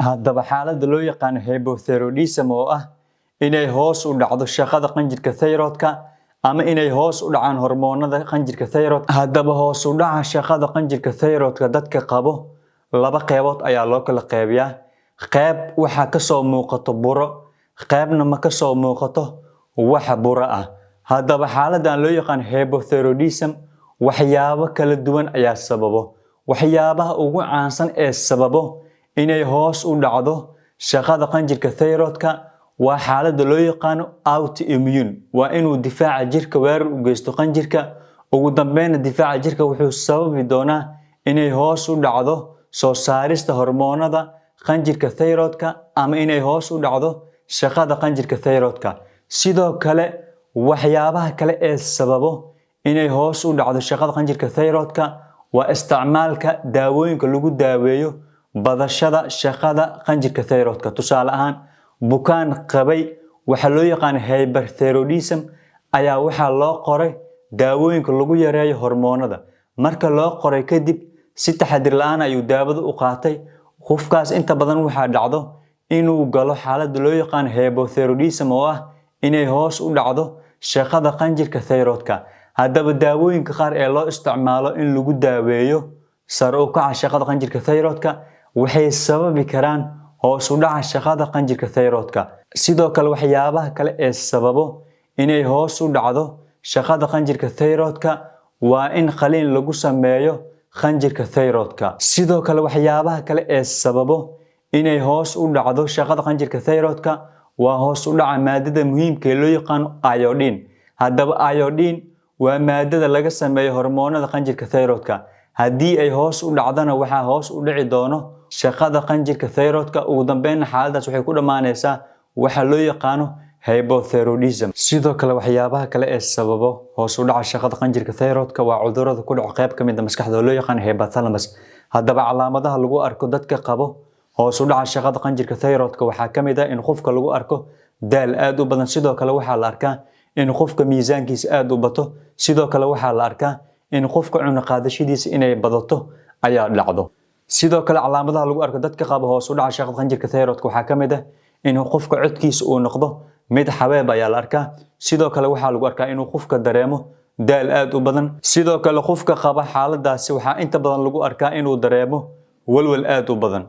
haddaba xaaladda loo yaqaan hypothyroidism oo ah inay hoos u dhacdo shaqada qanjirka thyroidka ama inay hoos u dhacaan hormoonada qanjirka thyroidka. Haddaba hoos u dhaca shaqada qanjirka thyroidka dadka qabo laba qeybood ayaa loo kala qeybiyaa. Qeyb waxa ka soo muuqato buro, qeybna ma ka soo muuqato wax buro ah. Haddaba xaaladdan loo yaqaan hypothyroidism waxyaabo kala duwan ayaa sababo. Waxyaabaha ugu caansan ee sababo inay hoos u dhacdo shaqada qanjirka thyroidka waa xaaladda loo yaqaan autoimmune. Waa inuu difaaca jirka weerar u geysto qanjirka, ugu dambeynna difaaca jirka wuxuu sababi doonaa inay hoos u dhacdo soo saarista hormoonada qanjirka thyroidka ama inay hoos u dhacdo shaqada qanjirka thyroidka. Sidoo kale waxyaabaha kale ee sababo inay hoos u dhacdo shaqada qanjirka thyroidka waa isticmaalka daawooyinka lagu daaweeyo badashada shaqada qanjirka thyroidka. Tusaale ahaan, bukaan qabay waxa loo yaqaan hyperthyroidism ayaa waxaa loo qoray daawooyinka lagu yareeyo hormoonada. Marka loo qoray kadib si taxadir la'aan ayuu daawada u qaatay. Qofkaas inta badan waxaa dhacdo inuu galo xaaladda loo yaqaan hypothyroidism oo ah inay hoos u dhacdo shaqada qanjirka thyroidka. Haddaba daawooyinka qaar ee loo isticmaalo in lagu daaweeyo sare u kaca shaqada qanjirka thyroidka waxay sababi karaan hoos u dhaca shaqada qanjirka thyroidka. Sidoo kale waxyaabaha kale ee sababo inay hoos u dhacdo shaqada qanjirka thyroidka waa in qaliin lagu sameeyo qanjirka thyroidka. Sidoo kale waxyaabaha kale ee sababo inay hoos u dhacdo shaqada qanjirka thyroidka waa hoos u dhaca maadada muhiimka ee loo yaqaan iodine. Haddaba iodine waa maadada laga sameeyo hormoonada qanjirka thyroidka. Haddii ay hoos u dhacdana waxaa hoos u dhici doono shaqada qanjirka thyroidka. Ugu dambeynna xaaladdaas waxay ku dhammaanaysaa waxa loo yaqaano hypothyroidism. Sidoo kale waxyaabaha kale ee sababo hoos u dhaca shaqada qanjirka thyroidka waa cudurrada ku dhaco qayb ka mid ah maskaxda oo loo yaqaan hypothalamus. Haddaba calaamadaha lagu arko dadka qabo hoos u dhaca shaqada qanjirka thyroidka waxaa ka mid ah in qofka lagu arko daal aad u badan. Sidoo kale waxaa la arkaa in qofka miisaankiisa aad u bato. Sidoo kale waxaa la arkaa in qofka cunno qaadashadiisa inay badato ayaa dhacdo. Sidoo kale calaamadaha lagu arko dadka qaba hoos u dhaca shaqada qanjirka thyroidka waxaa ka mid ah in qofka codkiisa uu noqdo mid xabeeb ayaa la arkaa. Sidoo kale waxaa lagu arkaa inuu qofka dareemo daal aad u badan. Sidoo kale qofka qaba xaaladdaasi waxaa inta badan lagu arkaa inuu dareemo walwal aad u badan.